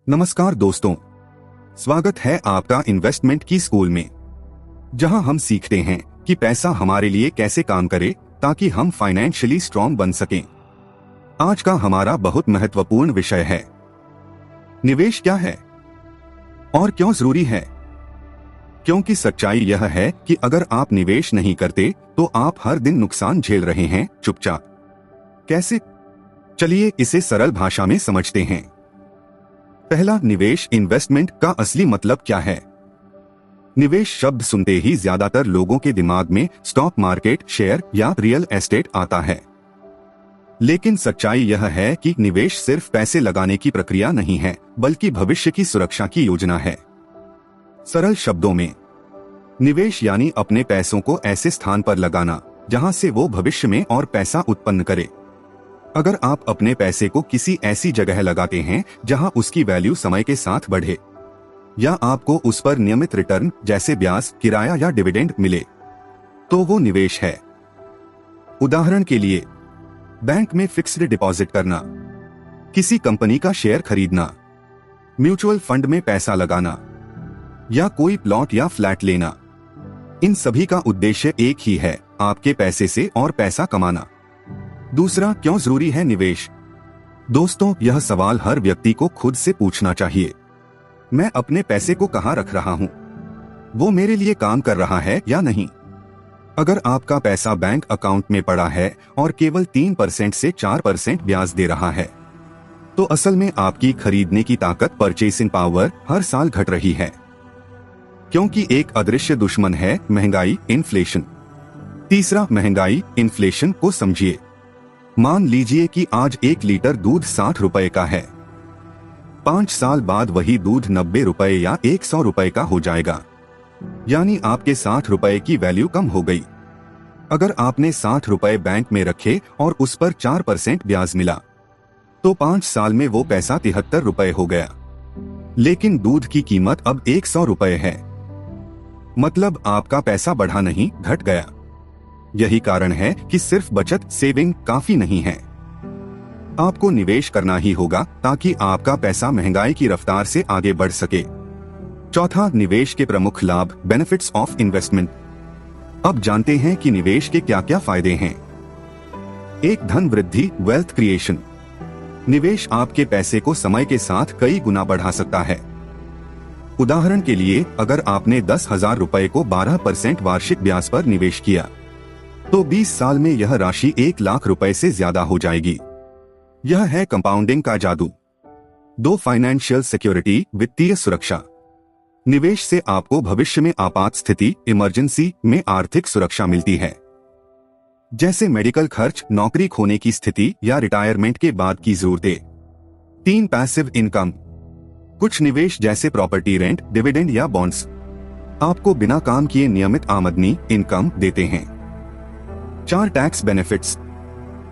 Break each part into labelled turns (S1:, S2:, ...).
S1: नमस्कार दोस्तों, स्वागत है आपका इन्वेस्टमेंट की स्कूल में, जहां हम सीखते हैं कि पैसा हमारे लिए कैसे काम करे ताकि हम फाइनेंशियली स्ट्रॉन्ग बन सकें। आज का हमारा बहुत महत्वपूर्ण विषय है, निवेश क्या है और क्यों जरूरी है। क्योंकि सच्चाई यह है कि अगर आप निवेश नहीं करते तो आप हर दिन नुकसान झेल रहे हैं चुपचाप। कैसे? चलिए इसे सरल भाषा में समझते हैं। पहला, निवेश इन्वेस्टमेंट का असली मतलब क्या है। निवेश शब्द सुनते ही ज्यादातर लोगों के दिमाग में स्टॉक मार्केट, शेयर या रियल एस्टेट आता है। लेकिन सच्चाई यह है कि निवेश सिर्फ पैसे लगाने की प्रक्रिया नहीं है, बल्कि भविष्य की सुरक्षा की योजना है। सरल शब्दों में, निवेश यानी अपने पैसों को ऐसे स्थान पर लगाना जहां से वो भविष्य में और पैसा उत्पन्न करे। अगर आप अपने पैसे को किसी ऐसी जगह लगाते हैं जहां उसकी वैल्यू समय के साथ बढ़े, या आपको उस पर नियमित रिटर्न जैसे ब्याज, किराया या डिविडेंड मिले, तो वो निवेश है। उदाहरण के लिए, बैंक में फिक्स्ड डिपॉजिट करना, किसी कंपनी का शेयर खरीदना, म्यूचुअल फंड में पैसा लगाना, या कोई प्लॉट या फ्लैट लेना। इन सभी का उद्देश्य एक ही है, आपके पैसे से और पैसा कमाना। दूसरा, क्यों जरूरी है निवेश। दोस्तों, यह सवाल हर व्यक्ति को खुद से पूछना चाहिए। मैं अपने पैसे को कहां रख रहा हूं? वो मेरे लिए काम कर रहा है या नहीं? अगर आपका पैसा बैंक अकाउंट में पड़ा है और केवल 3% से 4% ब्याज दे रहा है, तो असल में आपकी खरीदने की ताकत, परचेसिंग पावर, हर साल घट रही है। क्योंकि एक अदृश्य दुश्मन है महंगाई, इन्फ्लेशन। तीसरा, महंगाई, इन्फ्लेशन को समझिए। मान लीजिए कि आज 1 लीटर दूध 60 रुपए का है। 5 साल बाद वही दूध 90 रुपए या 100 रुपए का हो जाएगा, यानी आपके 60 रुपए की वैल्यू कम हो गई। अगर आपने 60 रुपए बैंक में रखे और उस पर 4% ब्याज मिला, तो 5 साल में वो पैसा 73 रुपए हो गया। लेकिन दूध की कीमत अब 100 रुपए है, मतलब आपका पैसा बढ़ा नहीं, घट गया। यही कारण है कि सिर्फ बचत, सेविंग काफी नहीं है। आपको निवेश करना ही होगा ताकि आपका पैसा महंगाई की रफ्तार से आगे बढ़ सके। चौथा, निवेश के प्रमुख लाभ, बेनिफिट्स ऑफ इन्वेस्टमेंट। अब जानते हैं कि निवेश के क्या क्या फायदे हैं। 1, धन वृद्धि, वेल्थ क्रिएशन। निवेश आपके पैसे को समय के साथ कई गुना बढ़ा सकता है। उदाहरण के लिए, अगर आपने 10,000 रुपए को 12% वार्षिक ब्याज पर निवेश किया, तो 20 साल में यह राशि 1 लाख रुपए से ज्यादा हो जाएगी। यह है कंपाउंडिंग का जादू। 2, फाइनेंशियल सिक्योरिटी, वित्तीय सुरक्षा। निवेश से आपको भविष्य में आपात स्थिति, इमरजेंसी में आर्थिक सुरक्षा मिलती है, जैसे मेडिकल खर्च, नौकरी खोने की स्थिति या रिटायरमेंट के बाद की जरूरतें। 3, पैसिव इनकम। कुछ निवेश जैसे प्रॉपर्टी, रेंट, डिविडेंड या बॉन्ड्स आपको बिना काम किए नियमित आमदनी, इनकम देते हैं। 4, टैक्स बेनिफिट्स।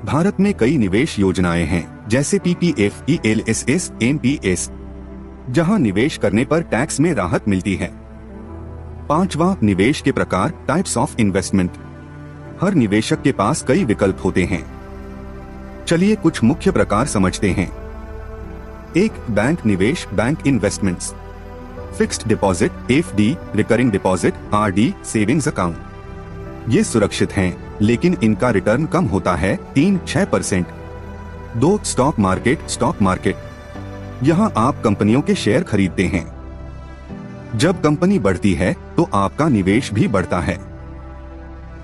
S1: भारत में कई निवेश योजनाएं हैं, जैसे पीपीएफ, ईएलएसएस, एनपीएस, जहां निवेश करने पर टैक्स में राहत मिलती है। 5वां, निवेश के प्रकार, टाइप्स ऑफ इन्वेस्टमेंट। हर निवेशक के पास कई विकल्प होते हैं। चलिए कुछ मुख्य प्रकार समझते हैं। 1, बैंक निवेश, bank investments. Fixed deposit, FD, recurring deposit, RD, savings account. ये सुरक्षित हैं, लेकिन इनका रिटर्न कम होता है, 3-6%। 2, स्टॉक मार्केट, स्टॉक मार्केट। यहाँ आप कंपनियों के शेयर खरीदते हैं। जब कंपनी बढ़ती है तो आपका निवेश भी बढ़ता है।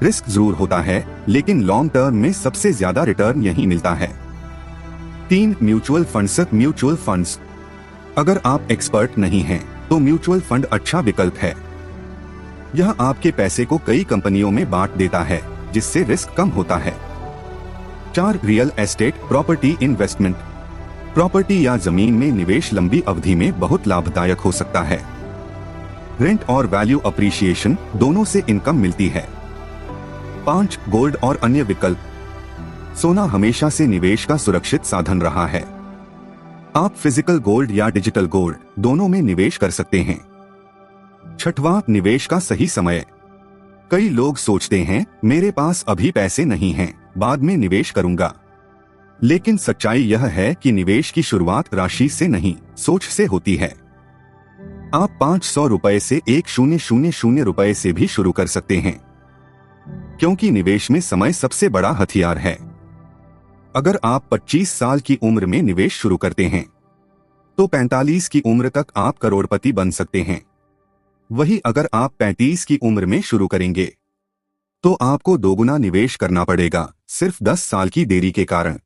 S1: रिस्क जरूर होता है, लेकिन लॉन्ग टर्म में सबसे ज्यादा रिटर्न यहीं मिलता है। 3, म्यूचुअल फंड्स, म्यूचुअल फंड्स। अगर आप एक्सपर्ट नहीं हैं, तो म्यूचुअल फंड अच्छा विकल्प है। यह आपके पैसे को कई कंपनियों में बांट देता है, जिससे रिस्क कम होता है। 4, real estate, property investment. Property या जमीन में निवेश लंबी अवधि में बहुत लाभदायक हो सकता है। रेंट और वैल्यू अप्रिशिएशन दोनों से इनकम मिलती है। 5, गोल्ड और अन्य विकल्प। सोना हमेशा से निवेश का सुरक्षित साधन रहा है। आप फिजिकल गोल्ड या डिजिटल गोल्ड दोनों में निवेश कर सकते हैं। 6वां, निवेश का सही समय। कई लोग सोचते हैं, मेरे पास अभी पैसे नहीं हैं, बाद में निवेश करूंगा। लेकिन सच्चाई यह है कि निवेश की शुरुआत राशि से नहीं, सोच से होती है। आप 500 रुपए से 1000 रुपए से भी शुरू कर सकते हैं, क्योंकि निवेश में समय सबसे बड़ा हथियार है। अगर आप 25 साल की उम्र में निवेश शुरू करते हैं, तो 45 की उम्र तक आप करोड़पति बन सकते हैं। वही अगर आप 35 की उम्र में शुरू करेंगे, तो आपको दोगुना निवेश करना पड़ेगा, सिर्फ 10 साल की देरी के कारण।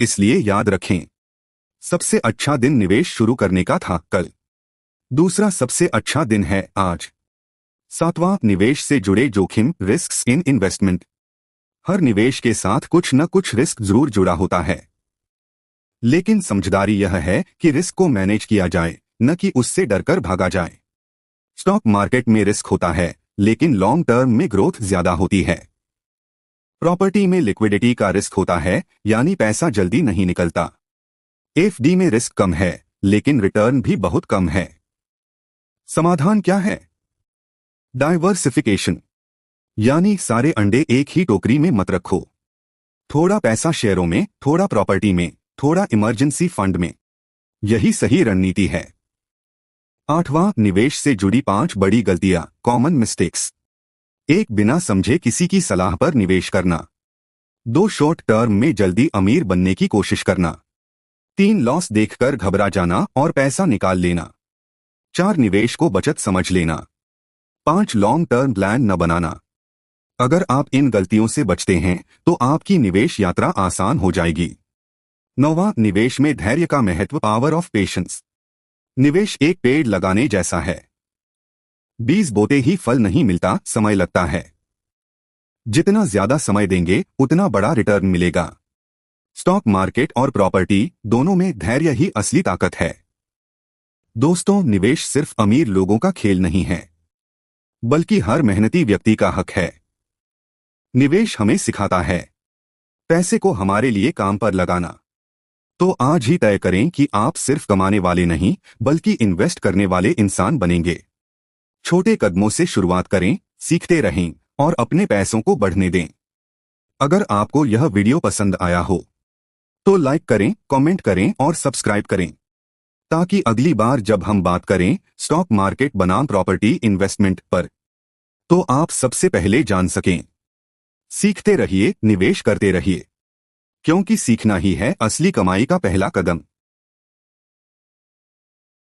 S1: इसलिए याद रखें, सबसे अच्छा दिन निवेश शुरू करने का था कल, दूसरा सबसे अच्छा दिन है आज। सातवां, निवेश से जुड़े जोखिम, रिस्क्स इन इन्वेस्टमेंट। हर निवेश के साथ कुछ न कुछ रिस्क जरूर जुड़ा होता है, लेकिन समझदारी यह है कि रिस्क को मैनेज किया जाए, न कि उससे डरकर भागा जाए। स्टॉक मार्केट में रिस्क होता है, लेकिन लॉन्ग टर्म में ग्रोथ ज्यादा होती है। प्रॉपर्टी में लिक्विडिटी का रिस्क होता है, यानी पैसा जल्दी नहीं निकलता। एफडी में रिस्क कम है, लेकिन रिटर्न भी बहुत कम है। समाधान क्या है? डाइवर्सिफिकेशन, यानी सारे अंडे एक ही टोकरी में मत रखो। थोड़ा पैसा शेयरों में, थोड़ा प्रॉपर्टी में, थोड़ा इमरजेंसी फंड में। यही सही रणनीति है। आठवां, निवेश से जुड़ी 5 बड़ी गलतियां, कॉमन मिस्टेक्स। 1, बिना समझे किसी की सलाह पर निवेश करना। 2, शॉर्ट टर्म में जल्दी अमीर बनने की कोशिश करना। 3, लॉस देखकर घबरा जाना और पैसा निकाल लेना। 4, निवेश को बचत समझ लेना। 5, लॉन्ग टर्म प्लान न बनाना। अगर आप इन गलतियों से बचते हैं, तो आपकी निवेश यात्रा आसान हो जाएगी। 9वां, निवेश में धैर्य का महत्व, पावर ऑफ पेशेंस। निवेश एक पेड़ लगाने जैसा है। बीज बोते ही फल नहीं मिलता, समय लगता है। जितना ज्यादा समय देंगे, उतना बड़ा रिटर्न मिलेगा। स्टॉक मार्केट और प्रॉपर्टी दोनों में धैर्य ही असली ताकत है। दोस्तों, निवेश सिर्फ अमीर लोगों का खेल नहीं है, बल्कि हर मेहनती व्यक्ति का हक है। निवेश हमें सिखाता है पैसे को हमारे लिए काम पर लगाना। तो आज ही तय करें कि आप सिर्फ कमाने वाले नहीं, बल्कि इन्वेस्ट करने वाले इंसान बनेंगे। छोटे कदमों से शुरुआत करें, सीखते रहें और अपने पैसों को बढ़ने दें। अगर आपको यह वीडियो पसंद आया हो, तो लाइक करें, कमेंट करें और सब्सक्राइब करें, ताकि अगली बार जब हम बात करें स्टॉक मार्केट बनाम प्रॉपर्टी इन्वेस्टमेंट पर, तो आप सबसे पहले जान सकें। सीखते रहिए, निवेश करते रहिए, क्योंकि सीखना ही है असली कमाई का पहला कदम।